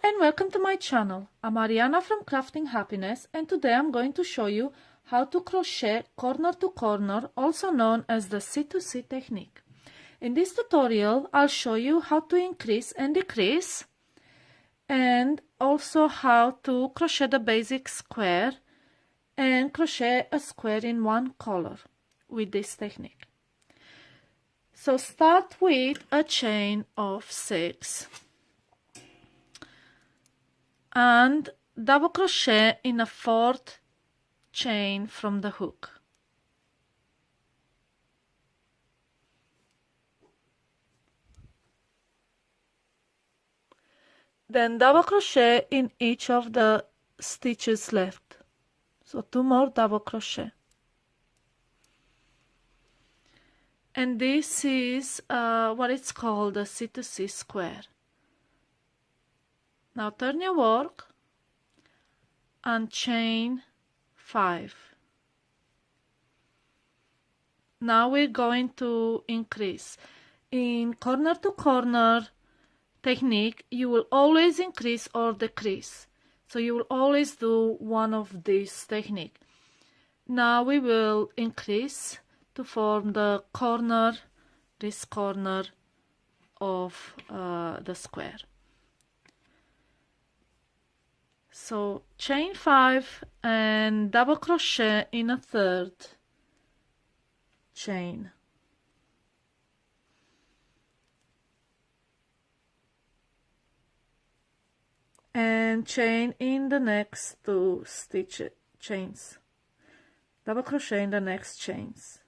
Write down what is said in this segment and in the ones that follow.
and welcome to my channel. I'm Ariana from Crafting Happiness, and today I'm going to show you how to crochet corner to corner, also known as the C2C technique. In this tutorial I'll show you how to increase and decrease, and also how to crochet the basic square and crochet a square in one color with this technique. So start with a chain of 6 and double crochet in a 4th chain from the hook. Then double crochet in each of the stitches left. So 2 more double crochet. And this is what it's called a C2C square. Now turn your work and chain 5. Now we're going to increase. In corner to corner technique, you will always increase or decrease. So you will always do one of these technique. Now we will increase to form the corner, this corner of the square. So chain 5 and double crochet in a 3rd chain. And chain in the next 2 chains. Double crochet in the next chains.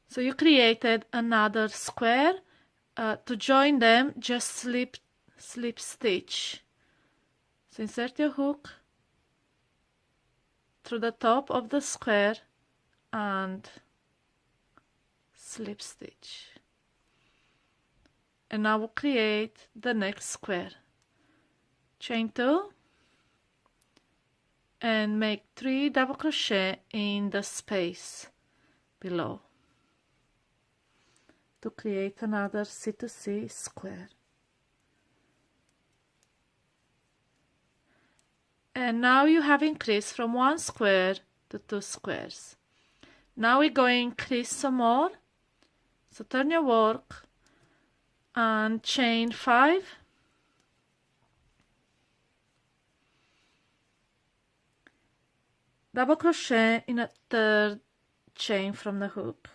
So you created another square. To join them, just slip stitch. So insert your hook through the top of the square and slip stitch. And now we'll create the next square. Chain 2 and make 3 double crochet in the space below to create another C2C square. And now you have increased from 1 square to 2 squares. Now we're going to increase some more. So turn your work and chain 5. Double crochet in a 3rd chain from the hook.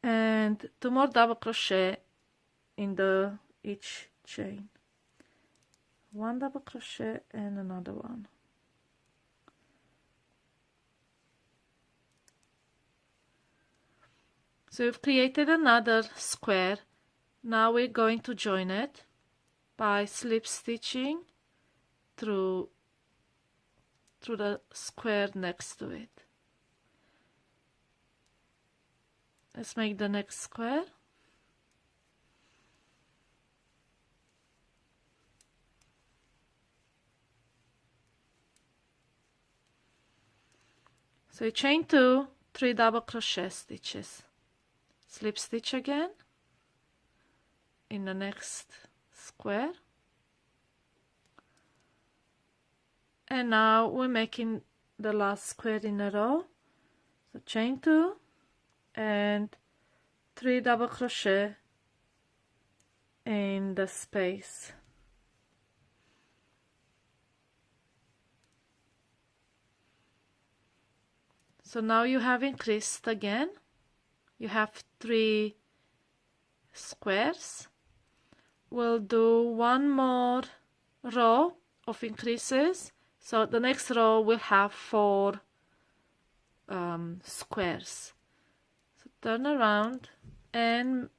And 2 more double crochet in each chain. 1 double crochet and another one. So we've created another square. Now we're going to join it by slip stitching through the square next to it. Let's make the next square. So you chain 2, 3 double crochet stitches. Slip stitch again in the next square. And now we're making the last square in a row. So chain 2 and 3 double crochet in the space. So now you have increased again. You have 3 squares. We'll do 1 more row of increases. So the next row will have 4 squares. So turn around and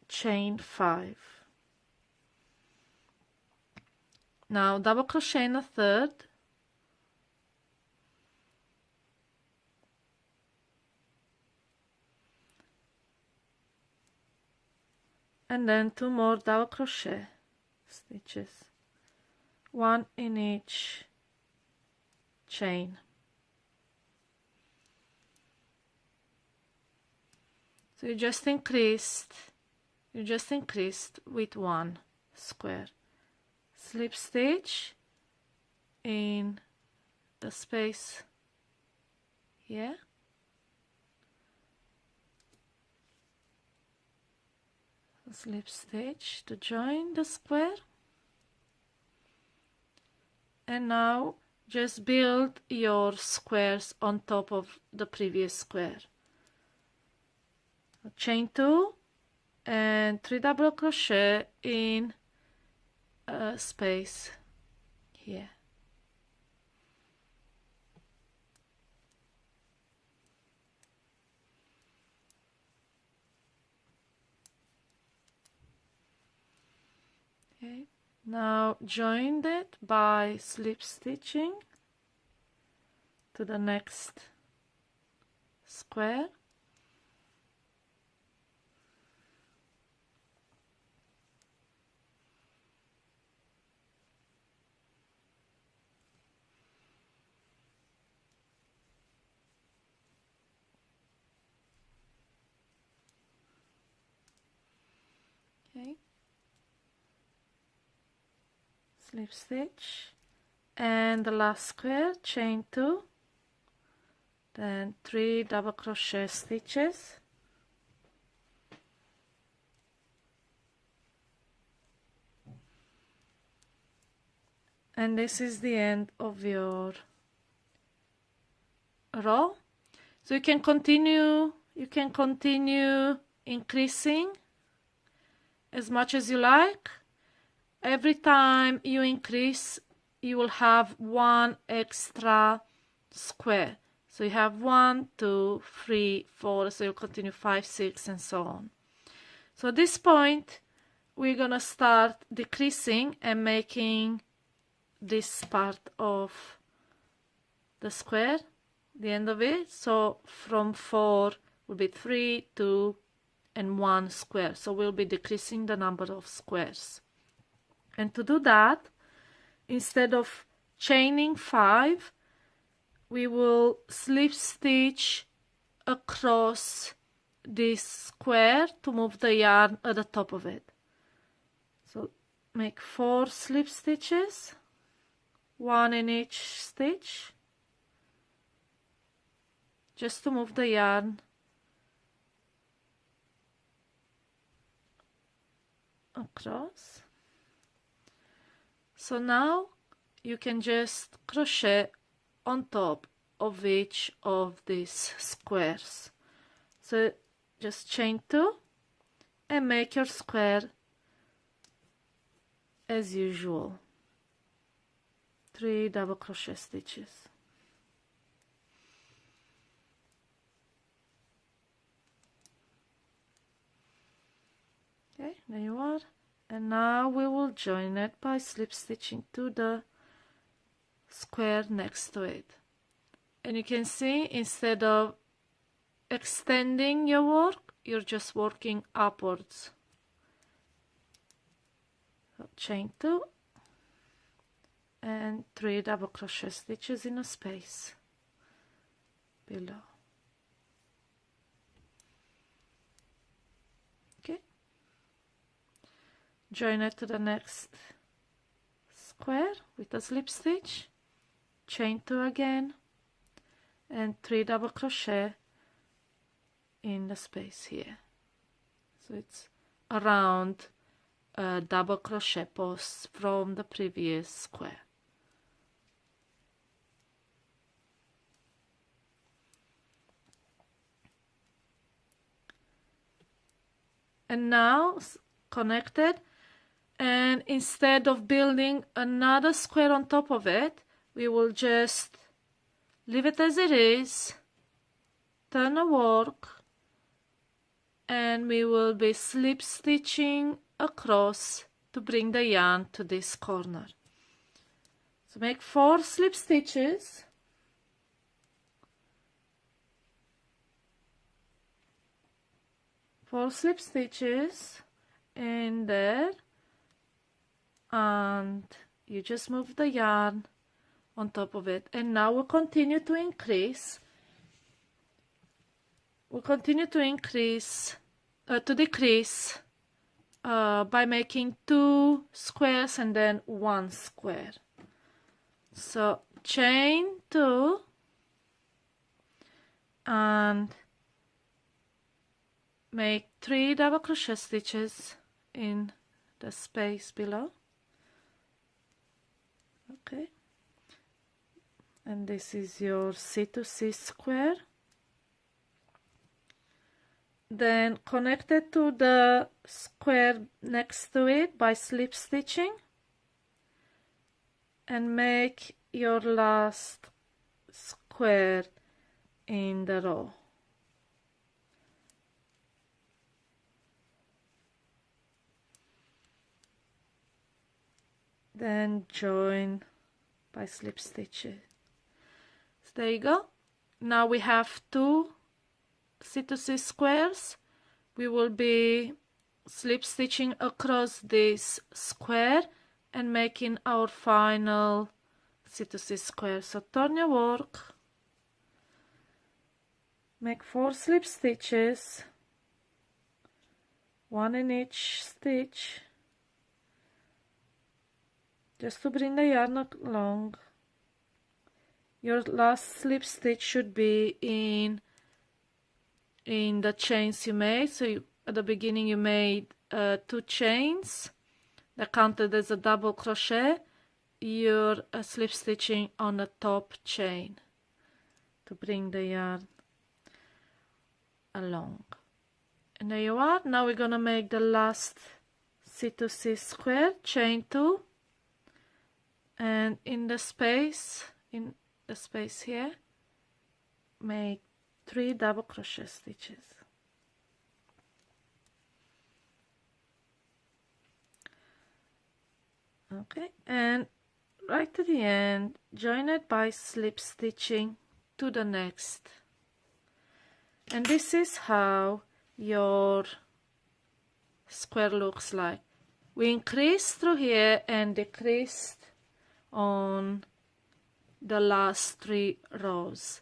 chain 5. Now double crochet in a 3rd. And then 2 more double crochet stitches, 1 in each chain. So you just increased with one square. Slip stitch in the space here. Slip stitch to join the square. And now just build your squares on top of the previous square. Chain 2 and 3 double crochet in a space here. Okay. Now join it by slip stitching to the next square. Okay. Slip stitch and the last square, chain 2, then 3 double crochet stitches, and this is the end of your row. So you can continue increasing as much as you like. Every time you increase, you will have one extra square. So you have 1, 2, 3, 4, so you'll continue 5, 6, and so on. So at this point, we're gonna start decreasing and making this part of the square, the end of it. So from 4 will be 3, 2, and 1 square. So we'll be decreasing the number of squares. And to do that, instead of chaining 5, we will slip stitch across this square to move the yarn at the top of it. So make 4 slip stitches, 1 in each stitch, just to move the yarn across. So now you can just crochet on top of each of these squares. So just chain 2 and make your square as usual. 3 double crochet stitches. Okay, there you are. And now we will join it by slip stitching to the square next to it. And you can see, instead of extending your work, you're just working upwards. So chain 2 and 3 double crochet stitches in a space below. Okay, join it to the next square with a slip stitch, chain 2 again, and 3 double crochet in the space here. So it's around a double crochet post from the previous square. And now connected, and instead of building another square on top of it, we will just leave it as it is, turn a work, and we will be slip stitching across to bring the yarn to this corner. So make 4 slip stitches, in there, and you just move the yarn on top of it. And now we'll continue to increase we continue to decrease by making 2 squares and then 1 square. So chain 2 and make 3 double crochet stitches in the space below. Okay, and this is your C2C square. Then connect it to the square next to it by slip stitching and make your last square in the row. Then join by slip stitching. So there you go. Now we have 2 C2C squares. We will be slip stitching across this square and making our final C2C square. So turn your work, make 4 slip stitches, 1 in each stitch, just to bring the yarn along. Your last slip stitch should be in the chains you made. So at the beginning you made 2 chains that counted as a double crochet. You're slip stitching on the top chain to bring the yarn along. And there you are. Now we're gonna make the last C2C square, chain 2, and in the space here, make 3 double crochet stitches. Okay, and right to the end, join it by slip stitching to the next. And this is how your square looks like. We increased through here and decreased on the last 3 rows.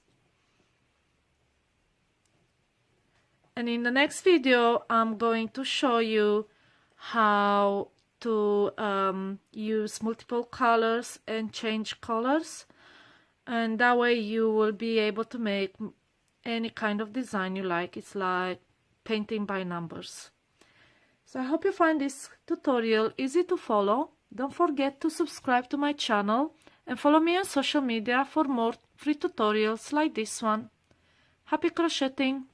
And in the next video, I'm going to show you how to use multiple colors and change colors, and that way you will be able to make any kind of design you like. It's like painting by numbers. So I hope you find this tutorial easy to follow. Don't forget to subscribe to my channel and follow me on social media for more free tutorials like this one. Happy crocheting!